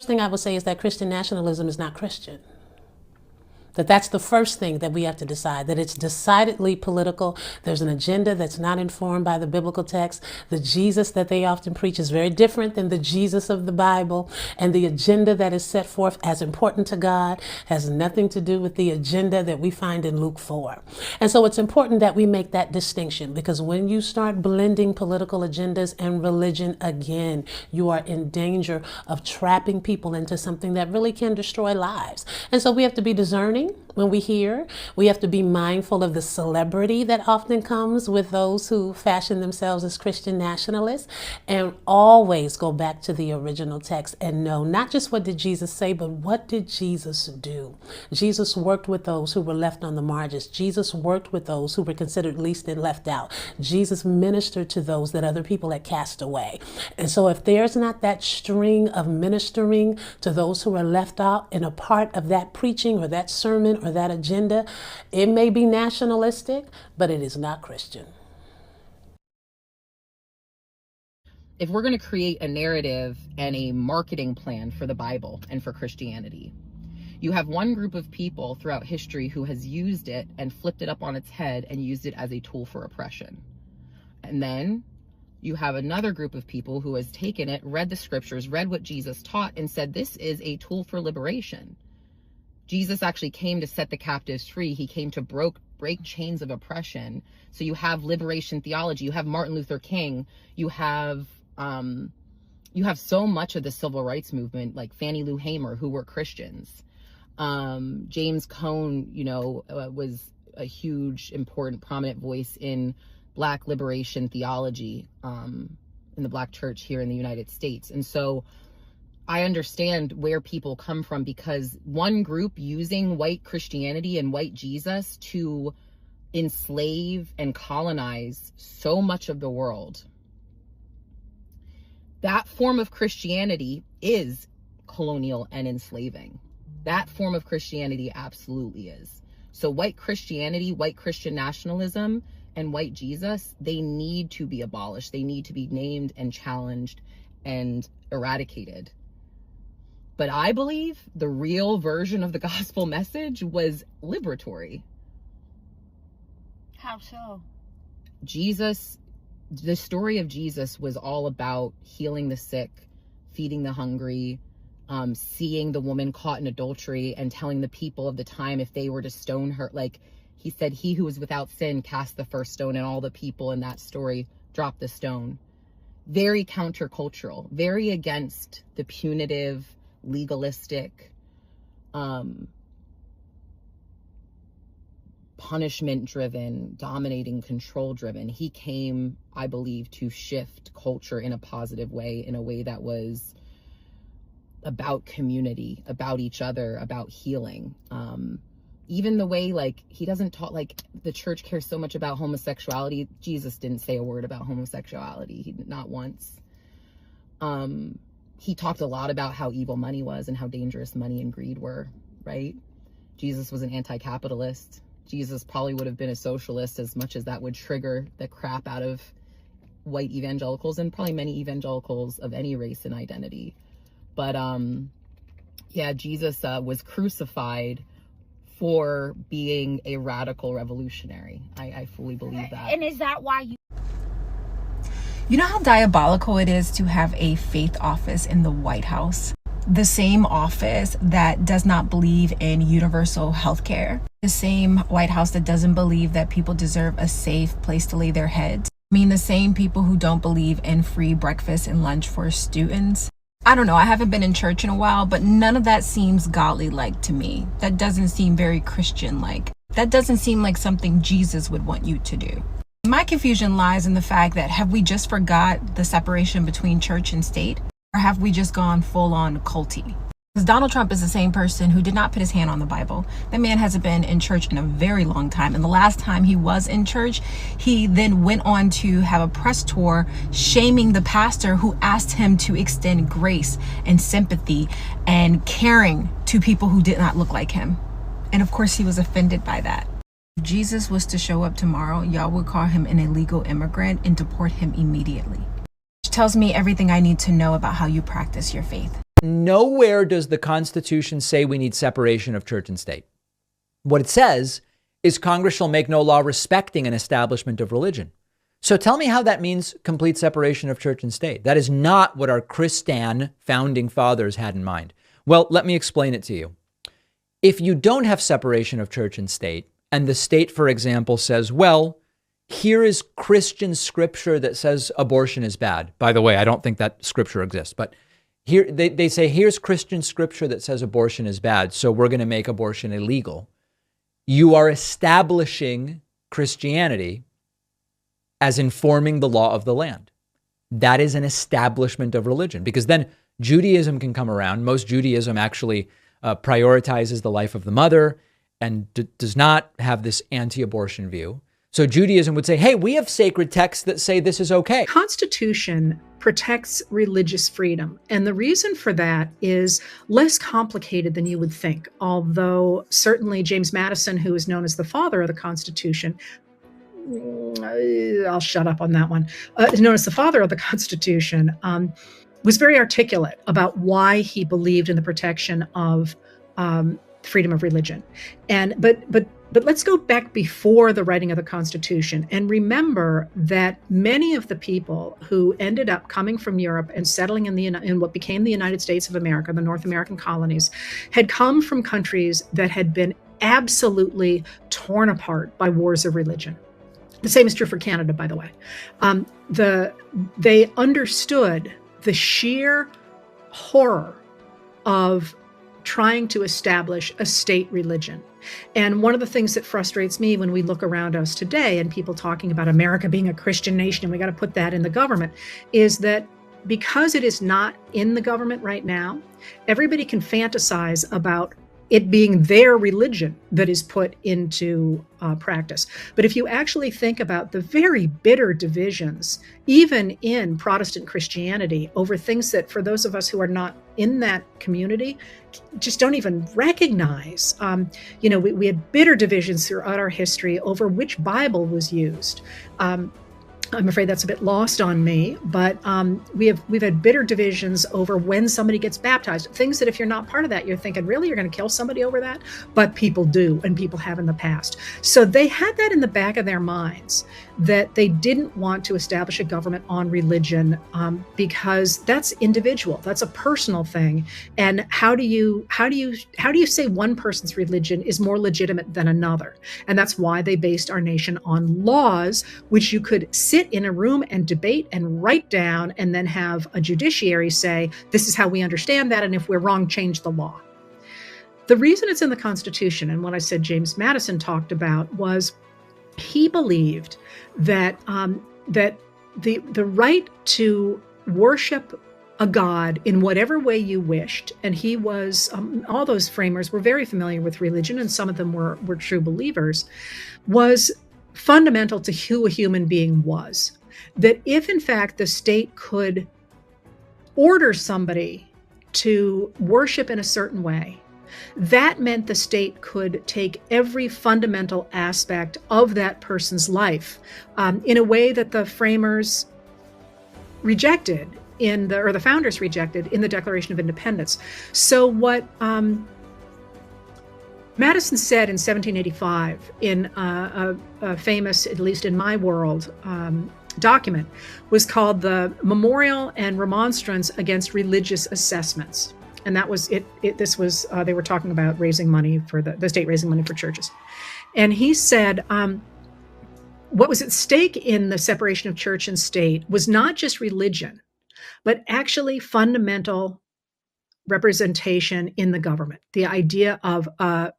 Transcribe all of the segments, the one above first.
First thing I would say is that Christian nationalism is not Christian. That's the first thing that we have to decide, that it's decidedly political. There's an agenda that's not informed by the biblical text. The Jesus that they often preach is very different than the Jesus of the Bible. And the agenda that is set forth as important to God has nothing to do with the agenda that we find in Luke 4. And so it's important that we make that distinction, because when you start blending political agendas and religion again, you are in danger of trapping people into something that really can destroy lives. And so we have to be discerning when we hear. We have to be mindful of the celebrity that often comes with those who fashion themselves as Christian nationalists, and always go back to the original text and know not just what did Jesus say, but what did Jesus do? Jesus worked with those who were left on the margins. Jesus worked with those who were considered least and left out. Jesus ministered to those that other people had cast away. And so if there's not that string of ministering to those who are left out in a part of that preaching or that sermon or that agenda, it may be nationalistic, but it is not Christian. If we're going to create a narrative and a marketing plan for the Bible and for Christianity, you have one group of people throughout history who has used it and flipped it up on its head and used it as a tool for oppression. And then you have another group of people who has taken it, read the scriptures, read what Jesus taught, and said this is a tool for liberation. Jesus actually came to set the captives free. He came to break chains of oppression. So you have liberation theology. You have Martin Luther King. You have so much of the civil rights movement, like Fannie Lou Hamer, who were Christians. James Cone, was a huge, important, prominent voice in Black liberation theology in the Black church here in the United States. And so I understand where people come from, because one group using white Christianity and white Jesus to enslave and colonize so much of the world, that form of Christianity is colonial and enslaving. That form of Christianity absolutely is. So white Christianity, white Christian nationalism, and white Jesus, they need to be abolished. They need to be named and challenged and eradicated. But I believe the real version of the gospel message was liberatory. How so? Jesus, the story of Jesus was all about healing the sick, feeding the hungry, seeing the woman caught in adultery and telling the people of the time if they were to stone her. Like he said, he who was without sin cast the first stone, and all the people in that story dropped the stone. Very countercultural, very against the punitive, legalistic, punishment driven, dominating, control driven. He came, I believe, to shift culture in a positive way, in a way that was about community, about each other, about healing. Even the way, like, he doesn't talk, like, the church cares so much about homosexuality. Jesus didn't say a word about homosexuality. He not once. He talked a lot about how evil money was and how dangerous money and greed were, right? Jesus was an anti-capitalist. Jesus probably would have been a socialist, as much as that would trigger the crap out of white evangelicals, and probably many evangelicals of any race and identity. But yeah, Jesus was crucified for being a radical revolutionary. I fully believe that. And is that why You know how diabolical it is to have a faith office in the White House? The same office that does not believe in universal health care. The same White House that doesn't believe that people deserve a safe place to lay their heads. I mean, the same people who don't believe in free breakfast and lunch for students. I don't know, I haven't been in church in a while, but none of that seems godly-like to me. That doesn't seem very Christian-like. That doesn't seem like something Jesus would want you to do. My confusion lies in the fact that, have we just forgot the separation between church and state? Or have we just gone full-on culty? Because Donald Trump is the same person who did not put his hand on the Bible. That man hasn't been in church in a very long time. And the last time he was in church, he then went on to have a press tour shaming the pastor who asked him to extend grace and sympathy and caring to people who did not look like him. And of course, he was offended by that. If Jesus was to show up tomorrow, y'all would call him an illegal immigrant and deport him immediately. Which tells me everything I need to know about how you practice your faith. Nowhere does the Constitution say we need separation of church and state. What it says is Congress shall make no law respecting an establishment of religion. So tell me how that means complete separation of church and state. That is not what our Christian founding fathers had in mind. Well, let me explain it to you. If you don't have separation of church and state, and the state, for example, says, well, here is Christian scripture that says abortion is bad. By the way, I don't think that scripture exists, but here they say, here's Christian scripture that says abortion is bad, so we're going to make abortion illegal. You are establishing Christianity as informing the law of the land. That is an establishment of religion, because then Judaism can come around. Most Judaism actually prioritizes the life of the mother and does not have this anti-abortion view. So Judaism would say, hey, we have sacred texts that say this is okay. Constitution protects religious freedom. And the reason for that is less complicated than you would think. Although certainly James Madison, who is known as the father of the Constitution, I'll shut up on that one, is known as the father of the Constitution, was very articulate about why he believed in the protection of freedom of religion. But let's go back before the writing of the Constitution and remember that many of the people who ended up coming from Europe and settling in what became the United States of America, the North American colonies, had come from countries that had been absolutely torn apart by wars of religion. The same is true for Canada, by the way. They understood the sheer horror of trying to establish a state religion. And one of the things that frustrates me when we look around us today and people talking about America being a Christian nation and we got to put that in the government is that because it is not in the government right now, everybody can fantasize about it being their religion that is put into practice. But if you actually think about the very bitter divisions, even in Protestant Christianity, over things that for those of us who are not in that community, just don't even recognize. We had bitter divisions throughout our history over which Bible was used. I'm afraid that's a bit lost on me, but we've had bitter divisions over when somebody gets baptized. Things that if you're not part of that, you're thinking, really, you're going to kill somebody over that? But people do, and people have in the past. So they had that in the back of their minds, that they didn't want to establish a government on religion because that's individual, that's a personal thing. And how do you say one person's religion is more legitimate than another? And that's why they based our nation on laws, which you could sit in a room and debate and write down and then have a judiciary say, this is how we understand that, and if we're wrong, change the law. The reason it's in the Constitution, and what I said James Madison talked about, was he believed that the right to worship a god in whatever way you wished, and he was all those framers were very familiar with religion, and some of them were true believers, was fundamental to who a human being was. That if in fact the state could order somebody to worship in a certain way, that meant the state could take every fundamental aspect of that person's life in a way that the framers rejected or the founders rejected in the Declaration of Independence. So what Madison said in 1785 in a famous, at least in my world, document was called the Memorial and Remonstrance Against Religious Assessments. And that was it. They were talking about raising money for the state raising money for churches. And he said, what was at stake in the separation of church and state was not just religion, but actually fundamental representation in the government, the idea of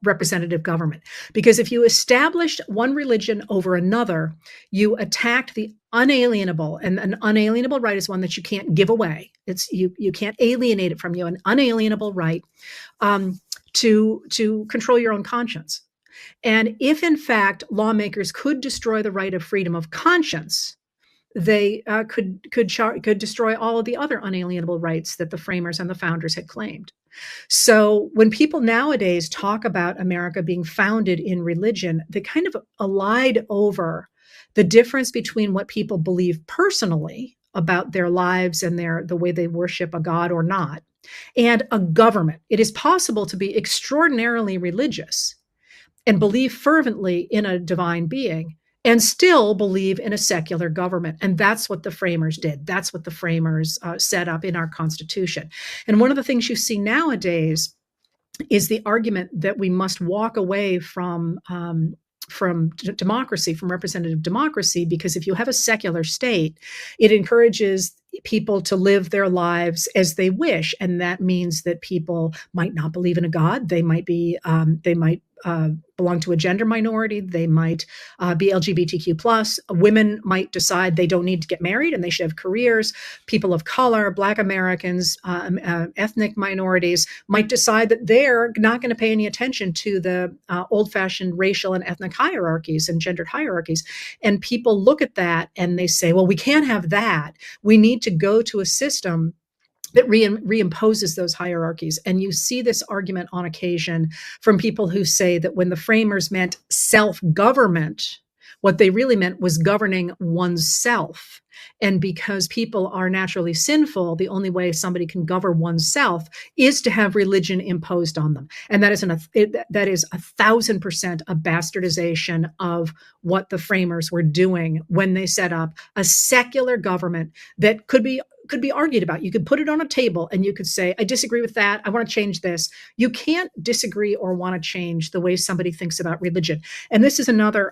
representative government. Because if you established one religion over another, you attacked the unalienable, and an unalienable right is one that you can't give away. It's you can't alienate it from you, an unalienable right to control your own conscience. And if in fact lawmakers could destroy the right of freedom of conscience, they could destroy all of the other unalienable rights that the framers and the founders had claimed. So when people nowadays talk about America being founded in religion, they kind of allied over the difference between what people believe personally about their lives and the way they worship a god or not, and a government. It is possible to be extraordinarily religious and believe fervently in a divine being and still believe in a secular government. And that's what the framers did. That's what the framers set up in our Constitution. And one of the things you see nowadays is the argument that we must walk away from democracy, from representative democracy, because if you have a secular state, it encourages people to live their lives as they wish, and that means that people might not believe in a god. They might belong to a gender minority. They might be LGBTQ plus. Women might decide they don't need to get married and they should have careers. People of color, Black Americans, ethnic minorities might decide that they're not going to pay any attention to the old-fashioned racial and ethnic hierarchies and gendered hierarchies. And people look at that and they say, well, we can't have that. We need to go to a system that reimposes those hierarchies. And you see this argument on occasion from people who say that when the framers meant self-government, what they really meant was governing oneself. And because people are naturally sinful, the only way somebody can govern oneself is to have religion imposed on them. And that is 1,000% a bastardization of what the framers were doing when they set up a secular government that could be argued about. You could put it on a table and you could say, I disagree with that. I want to change this. You can't disagree or want to change the way somebody thinks about religion. And this is another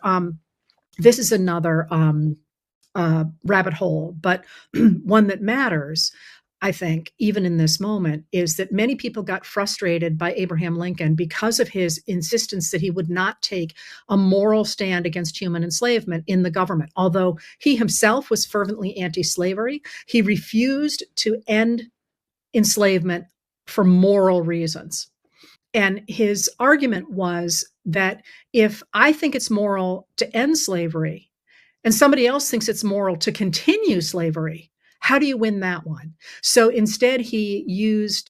rabbit hole, but one that matters, I think, even in this moment, is that many people got frustrated by Abraham Lincoln because of his insistence that he would not take a moral stand against human enslavement in the government. Although he himself was fervently anti-slavery, he refused to end enslavement for moral reasons. And his argument was that if I think it's moral to end slavery and somebody else thinks it's moral to continue slavery, how do you win that one? So instead, he used